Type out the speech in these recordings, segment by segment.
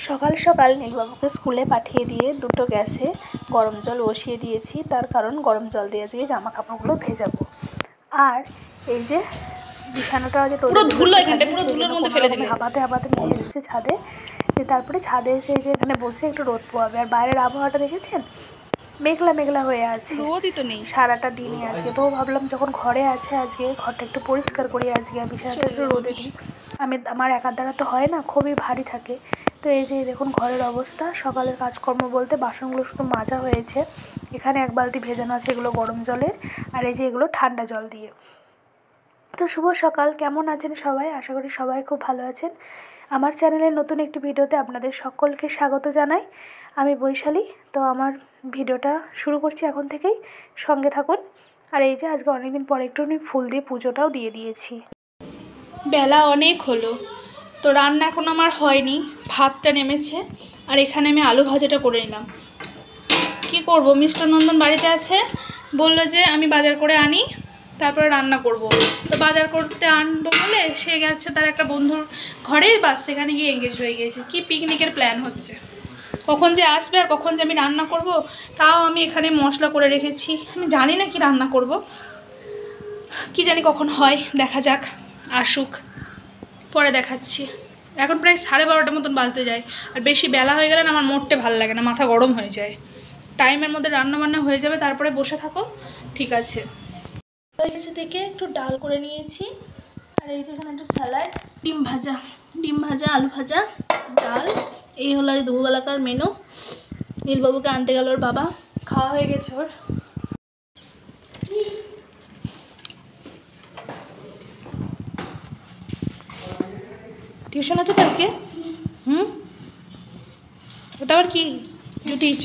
সকাল সকাল নীলবাবুকে স্কুলে পাঠিয়ে দিয়ে দুটো গ্যাসে গরম জল বসিয়ে দিয়েছি, তার কারণ গরম জল দিয়ে আজকে জামা কাপড়গুলো ভেজাবো। আর এই যে বিছানাটা যে রোদে হাঁপাতে হাঁপাতে নিয়ে এসেছে ছাদে, যে তারপরে ছাদে এসে এই যে এখানে বসে একটু রোদ পোয়াবে। আর বাইরের আবহাওয়াটা দেখেছেন, মেঘলা মেঘলা হয়ে আছে, রোদই তো নেই সারাটা দিনই আজকে। তো ভাবলাম যখন ঘরে আছে আজকে ঘরটা একটু পরিষ্কার করি, আজকে বিছানাটা একটু রোদে দিই। আমার একার দ্বারা তো হয় না, খুবই ভারী থাকে। তো এই যে দেখুন ঘরের অবস্থা, সকালের কাজকর্ম বলতে বাসনগুলো শুধু মাজা হয়েছে, এখানে এক বালতি ভেজানো আছে, এগুলো গরম জলের, আর এই যে এগুলো ঠান্ডা জল দিয়ে। তো শুভ সকাল, কেমন আছেন সবাই? আশা করি সবাই খুব ভালো আছেন। আমার চ্যানেলের নতুন একটি ভিডিওতে আপনাদের সকলকে স্বাগত জানাই। আমি বৈশালী। তো আমার ভিডিওটা শুরু করছি এখন থেকেই, সঙ্গে থাকুন। আর এই যে আজকে অনেকদিন পরে একটু ফুল দিয়ে পুজোটাও দিয়ে দিয়েছি। বেলা অনেক হলো, তো রান্না এখন আমার হয়নি, ভাতটা নেমেছে। আর এখানে আমি আলু ভাজাটা করে নিলাম। কি করব, মিস্টার নন্দন বাড়িতে আছে, বললো যে আমি বাজার করে আনি তারপরে রান্না করব। তো বাজার করতে আনবো বলে সে গেছে তার একটা বন্ধুর ঘরে, বাস সেখানে গিয়ে এঙ্গেজ হয়ে গেছে। কি পিকনিকের প্ল্যান হচ্ছে, কখন যে আসবে আর কখন যে আমি রান্না করব। তাও আমি এখানে মশলা করে রেখেছি, আমি জানি না কি রান্না করব, কি জানি কখন হয়, দেখা যাক, আসুক পরে দেখাচ্ছি। এখন প্রায় 12:30 মতন বাজতে যায়, আর বেশি বেলা হয়ে গেলে না আমার মোটে ভালো লাগে না, মাথা গরম হয়ে যায়। টাইমের মধ্যে রান্নাবান্না হয়ে যাবে, তারপরে বসে থাকো, ঠিক আছে। এসে থেকে একটু ডাল করে নিয়েছি, আর এই যে এখানে একটু স্যালাড, ডিম ভাজা আলু ভাজা, ডাল। এই হলো দুপুরবেলাকার মেনু। নীলবাবুকে আনতে গেল ওর বাবা, খাওয়া হয়ে গেছে ওর। টিউশন আছে তো আজকে? ওটা আবার কি জুটিয়েছ?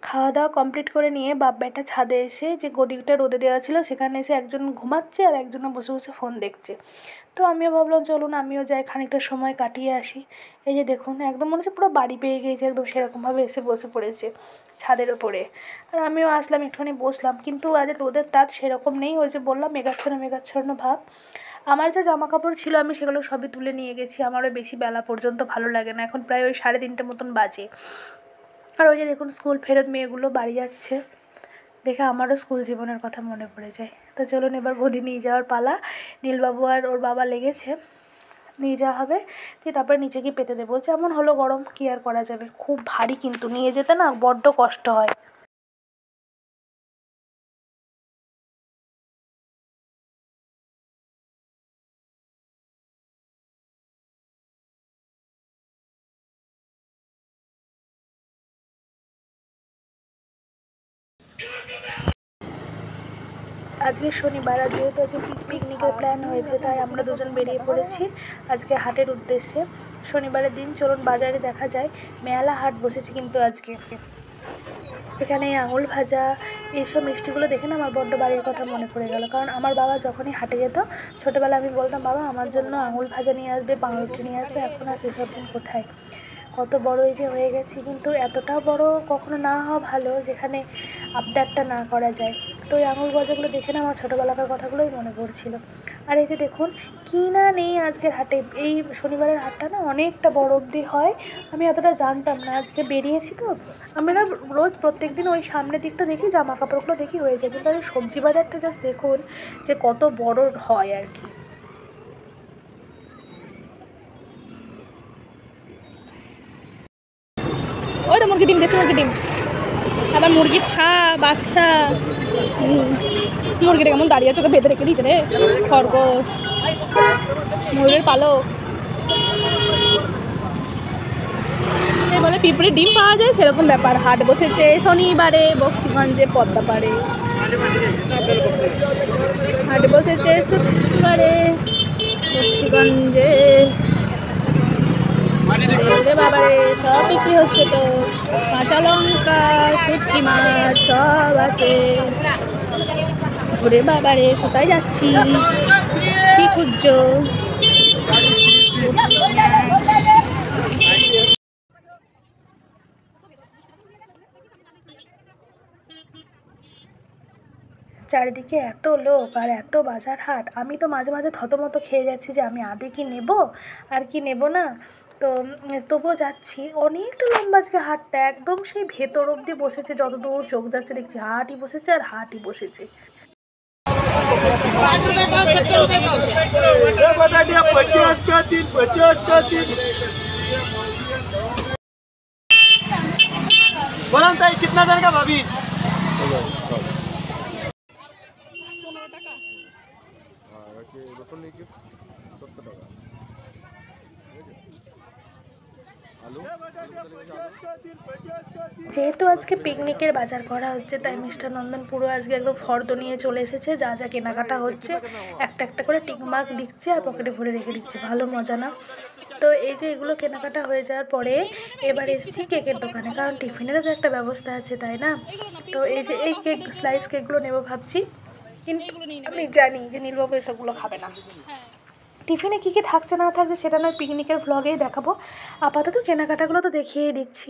খাওয়া দাওয়া কমপ্লিট করে নিয়ে বাপ বেটা ছাদে এসে যে গদিটা রোদে দেওয়া ছিল সেখানে এসে একজন ঘুমাচ্ছে আর একজনে বসে বসে ফোন দেখছে। তো আমিও ভাবলাম চলুন আমিও যাই, খানিকটা সময় কাটিয়ে আসি। এই যে দেখুন একদম মনে হচ্ছে পুরো বাড়ি পেয়ে গিয়েছে, একদম সেরকমভাবে এসে বসে পড়েছে ছাদের ওপরে। আর আমিও আসলাম, একটুখানি বসলাম, কিন্তু আজ রোদের তাপ সেরকম নেই। ওই যে বললাম মেঘাচ্ছন্ন ভাব। আমার যা জামা কাপড় ছিল আমি সেগুলো সবই তুলে নিয়ে গেছি, আমারও বেশি বেলা পর্যন্ত ভালো লাগে না। এখন প্রায় ওই 3:30 মতন বাজে। আর ওই যে দেখুন স্কুল ফেরত মেয়েগুলো বাড়ি যাচ্ছে, দেখে আমারও স্কুল জীবনের কথা মনে পড়ে যায়। তো চলুন এবার গদি নিয়ে যাওয়ার পালা। নীলবাবু আর ওর বাবা লেগেছে, নিয়ে যাওয়া হবে, দিয়ে তারপরে নিচে গিয়ে পেতে দেবো। যেমন হলো গরম, কী আর করা যাবে, খুব ভারী কিন্তু নিয়ে যেতে না বড্ড কষ্ট হয়। আজকে শনিবার, আর যেহেতু আজকে পিকনিকের প্ল্যান হয়েছে তাই আমরা দুজন বেরিয়ে পড়েছি আজকে হাটের উদ্দেশ্যে। শনিবারের দিন চলুন বাজারে দেখা যায়, মেলা হাট বসেছে কিন্তু আজকে। এখানে আঙুল ভাজা এইসব মিষ্টিগুলো দেখে না আমার বড্ড বাড়ির কথা মনে পড়ে গেল। কারণ আমার বাবা যখনই হাটে যেত ছোটোবেলা, আমি বলতাম বাবা আমার জন্য আঙুল ভাজা নিয়ে আসবে, পাউরুটি নিয়ে আসবে। এখন আর সেসব দিন কোথায়, কত বড়ই যে হয়ে গেছি, কিন্তু এতটাও বড় কখনো না হওয়া ভালো যেখানে আবদারটা না করা যায়। তো ওই আঙুল ভাজাগুলো দেখে না আমার ছোটোবেলাকার কথাগুলোই মনে পড়ছিল। আর এই যে দেখুন কি না নেই আজকের হাটে, এই শনিবারের হাটটা না অনেকটা বড় অবধি হয়, আমি এতটা জানতাম না। আজকে বেরিয়েছি তো, আমি না রোজ প্রত্যেক দিন ওই সামনের দিকটা দেখি, জামা কাপড়গুলো দেখি হয়ে যায়, কিন্তু এই সবজি বাজারটা জাস্ট দেখুন যে কত বড় হয় আর কি। ওই তো মুরগি ডিম, দেশি মুরগি ডিম, আবার মুরগির বাচ্চা। মুরগিটা কেমন দাঁড়িয়ে চোখে বেঁধে রেখে দিতে রে, খরগোশ, ময়ূরের পালক, বলে পিঁপড়ের ডিম পাওয়া যায় সেরকম ব্যাপার। হাট বসেছে শনিবারে বক্সিগঞ্জে পদ্মাপাড়ে, হাট বসেছে শুক্রবারে বক্সিগঞ্জে। বাবারে সব বিক্রি হচ্ছে তো, কাঁচা লঙ্কা, শুটকি মাছ সব আছে। ওরে বাবারে কোথায় যাচ্ছি, কি খুঁজছো? চারিদিকে এত লোক আর এত বাজার হাট, আমি তো মাঝে মাঝে থতমত খেয়ে যাচ্ছি যে আমি আদে কি নেব আর কি নেব না। তো তবুও যাচ্ছি। অনেকটা লম্বা আজকে হাটটা, একদম সেই ভেতর অবধি বসেছে, যতদূর চোখ যাচ্ছে দেখছি হাটই বসেছে আর হাটই বসেছে। बोला था कितना देर का भाभी যেহেতু আজকে পিকনিকের বাজার করা হচ্ছে, তাই মিস্টার নন্দন পুরো আজকে একদম ফর্দ নিয়ে চলে এসেছে। যা যা কেনাকাটা হচ্ছে একটা একটা করে টিকমার্ক দিচ্ছে আর পকেটে ভরে রেখে দিচ্ছে। ভালো মজা না? তো এই যে এগুলো কেনাকাটা হয়ে যাওয়ার পরে এবার এসেছি কেকের দোকানে, কারণ টিফিনেরও তো একটা ব্যবস্থা আছে, তাই না? তো এই যে এই কেক, স্লাইস কেকগুলো নেবো ভাবছি, কিন্তু আমি জানি যে নীলবাবু এসবগুলো খাবে না। টিফিনে কী কী থাকছে না থাকছে সেটা নয় পিকনিকের ভ্লগেই দেখাবো, আপাতত কেনাকাটাগুলো তো দেখিয়েই দিচ্ছি।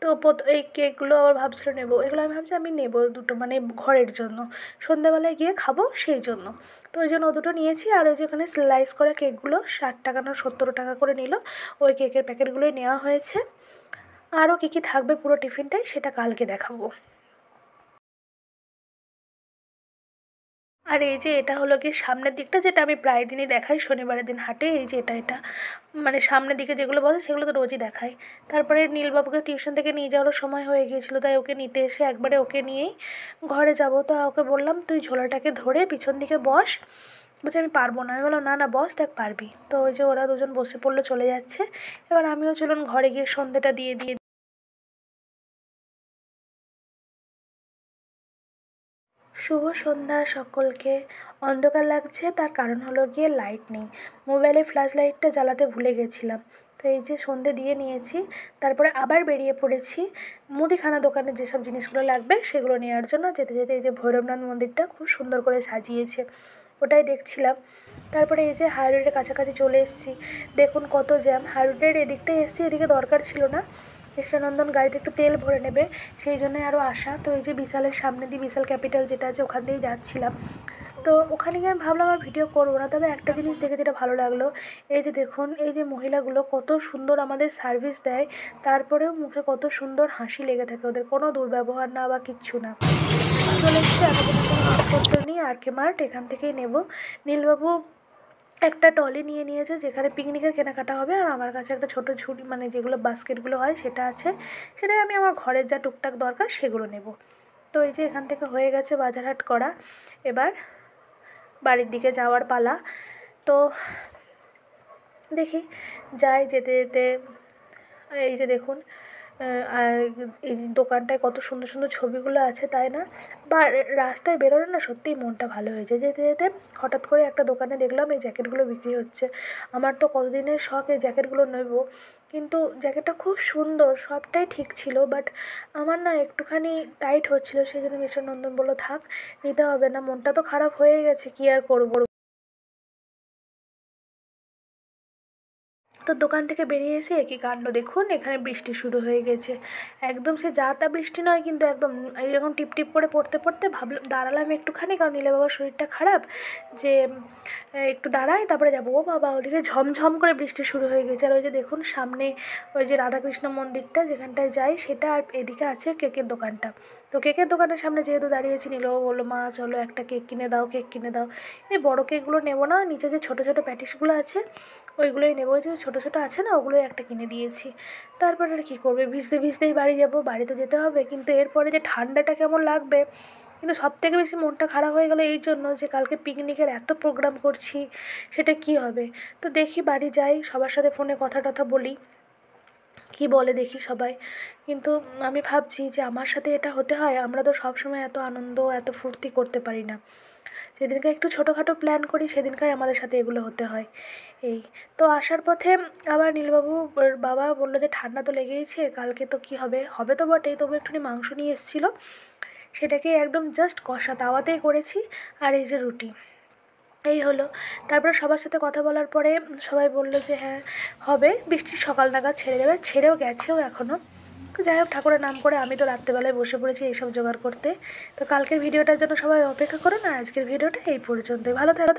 তো এই কেকগুলো আবার ভাবছিল নেবো, এগুলো আমি ভাবছি আমি নেবো দুটো, মানে ঘরের জন্য সন্ধ্যাবেলায় গিয়ে খাবো সেই জন্য। তো ওই জন্য ও দুটো নিয়েছি। আর ওই যে ওখানে স্লাইস করা কেকগুলো 60 টাকা না 70 টাকা করে নিল, ওই কেকের প্যাকেটগুলোই নেওয়া হয়েছে। আরও কী কী থাকবে পুরো টিফিনটাই সেটা কালকে দেখাবো। আর এই যে এটা হলো কি সামনের দিকটা, যেটা আমি প্রায় দিনই দেখাই শনিবারের দিন হাটে। এই যে এটা মানে সামনের দিকে যেগুলো বসে সেগুলো তো রোজই দেখাই। তারপরে নীলবাবুকে টিউশন থেকে নিয়ে যাওয়ারও সময় হয়ে গিয়েছিলো, তাই ওকে নিতে এসে একবারে ওকে নিয়েই ঘরে যাব। তো ওকে বললাম তুই ঝোলাটাকে ধরে পিছন দিকে বস। বলছে আমি পারবো না। আমি বললাম না না বস, দেখ পারবি। তো ওই যে ওরা দুজন বসে পড়লো, চলে যাচ্ছে। এবার আমিও চলুন ঘরে গিয়ে সন্ধ্যেটা দিয়ে দিয়ে। শুভ সন্ধ্যা সকলকে। অন্ধকার লাগছে, তার কারণ হলো গিয়ে লাইট নেই, মোবাইলে ফ্ল্যাশ লাইটটা জ্বালাতে ভুলে গেছিলাম। তো এই যে সন্ধে দিয়ে নিয়েছি, তারপরে আবার বেরিয়ে পড়েছি মুদিখানা দোকানে যেসব জিনিসগুলো লাগবে সেগুলো নেওয়ার জন্য। যেতে যেতে এই যে ভৈরবনাথ মন্দিরটা খুব সুন্দর করে সাজিয়েছে, ওটাই দেখছিলাম। তারপরে এই যে হাই রোডের কাছাকাছি চলে এসেছি, দেখুন কত জ্যাম। হাই রোডের এদিকটাই এসেছি, এদিকে দরকার ছিল না। মিস্টার নন্দন গাড়িতে একটু তেল ভরে নেবে, সেই জন্যই আরও আসা। তো এই যে বিশালের সামনে দিয়ে, বিশাল ক্যাপিটাল যেটা আছে ওখান দিয়েই যাচ্ছিলাম। তো ওখানে গিয়ে আমি ভাবলাম আর ভিডিও করবো না, তবে একটা জিনিস দেখে যেটা ভালো লাগলো, এই যে দেখুন এই যে মহিলাগুলো কত সুন্দর আমাদের সার্ভিস দেয়, তারপরেও মুখে কত সুন্দর হাসি লেগে থাকে, ওদের কোনো দুর্ব্যবহার না বা কিচ্ছু না। চলে এসছে আমি এখান থেকে জিনিসপত্র নিয়ে আর.কে মার্ট, এখান থেকেই নেব। নীলবাবু একটা টলি নিয়ে নিয়েছে যেখানে পিকনিকের কেনাকাটা হবে, আর আমার কাছে একটা ছোটো ঝুড়ি, মানে যেগুলো বাস্কেটগুলো হয় সেটা আছে, সেটাই আমি আমার ঘরের যা টুকটাক দরকার সেগুলো নেব। তো এই যে এখান থেকে হয়ে গেছে বাজার হাট করা, এবার বাড়ির দিকে যাওয়ার পালা। তো দেখি যাই, যেতে যেতে এই যে দেখুন আর এই দোকানটায় কত সুন্দর সুন্দর ছবিগুলো আছে, তাই না? বা রাস্তায় বেরোলে না সত্যিই মনটা ভালো হয়েছে। যেতে যেতে হঠাৎ করে একটা দোকানে দেখলাম এই জ্যাকেটগুলো বিক্রি হচ্ছে। আমার তো কতদিনের শখ এই জ্যাকেটগুলো নেব, কিন্তু জ্যাকেটটা খুব সুন্দর, সবটাই ঠিক ছিল, বাট আমার না একটুখানি টাইট হচ্ছিলো, সেই জন্য মিস্টার নন্দন বললো থাক, নিতে হবে না, মনটা তো খারাপ হয়ে গেছে, কী আর করবো। তো দোকান থেকে বেরিয়ে এসে একই কাণ্ড, দেখুন এখানে বৃষ্টি শুরু হয়ে গেছে। একদম সে যা তা বৃষ্টি নয়, কিন্তু একদম এরকম টিপ টিপ করে পড়তে পড়তে ভাবলাম, দাঁড়ালাম একটুখানি, কারণ নীলে বাবার শরীরটা খারাপ, যে একটু দাঁড়াই তারপরে যাবো। ও বাবা, ওদিকে ঝমঝম করে বৃষ্টি শুরু হয়ে গেছে। আর ওই যে দেখুন সামনে ওই যে রাধাকৃষ্ণ মন্দিরটা যেখানটায় যাই সেটা, আর এদিকে আছে কেকের দোকানটা। তো কেকের দোকানের সামনে যেহেতু দাঁড়িয়েছি, নীলও বললো মা চলো একটা কেক কিনে দাও, কেক কিনে দাও। এই বড় কেকগুলো নেবো না, নিচে যে ছোটো ছোটো প্যাটিসগুলো আছে ওইগুলোই নেবো, যে ছোটো ছোটো আছে না ওগুলোই একটা কিনে দিয়েছি। তারপর আর কী করবে, ভিজতে ভিজতেই বাড়ি যাবো, বাড়ি তো যেতে হবে, কিন্তু এরপরে যে ঠান্ডাটা কেমন লাগবে। কিন্তু সবথেকে বেশি মনটা খারাপ হয়ে গেলো এই জন্য যে কালকে পিকনিকের এত প্রোগ্রাম করছি, সেটা কি হবে। তো দেখি বাড়ি যাই, সবার সাথে ফোনে কথা টথা বলি, কি বলে দেখি সবাই। কিন্তু আমি ভাবছি যে আমার সাথে এটা হতে হয়, আমরা তো সবসময় এত আনন্দ এত ফুর্তি করতে পারি না, যেদিনকে একটু ছোটোখাটো প্ল্যান করি সেদিনকাই আমাদের সাথে এগুলো হতে হয়। এই তো আসার পথে আবার নীলবাবু বাবা বললো যে ঠান্ডা তো লেগেইছে, কালকে তো কী হবে, হবে তো বটেই, তবু একটুখানি মাংস নিয়ে এসেছিলো, সেটাকে একদম জাস্ট কষা তাওয়াতেই করেছি, আর এই যে রুটি, এই হলো। তারপরে সবার সাথে কথা বলার পরে সবাই বললো যে হ্যাঁ হবে, বৃষ্টি সকাল নাগাদ ছেড়ে যাবে, ছেড়েও গেছেও এখনও। যাই হোক, ঠাকুরের নাম করে আমি তো রাত্রেবেলায় বসে পড়েছি এইসব জোগাড় করতে। তো কালকের ভিডিওটার জন্য সবাই অপেক্ষা করো না, আজকের ভিডিওটা এই পর্যন্তই। ভালো থাকো।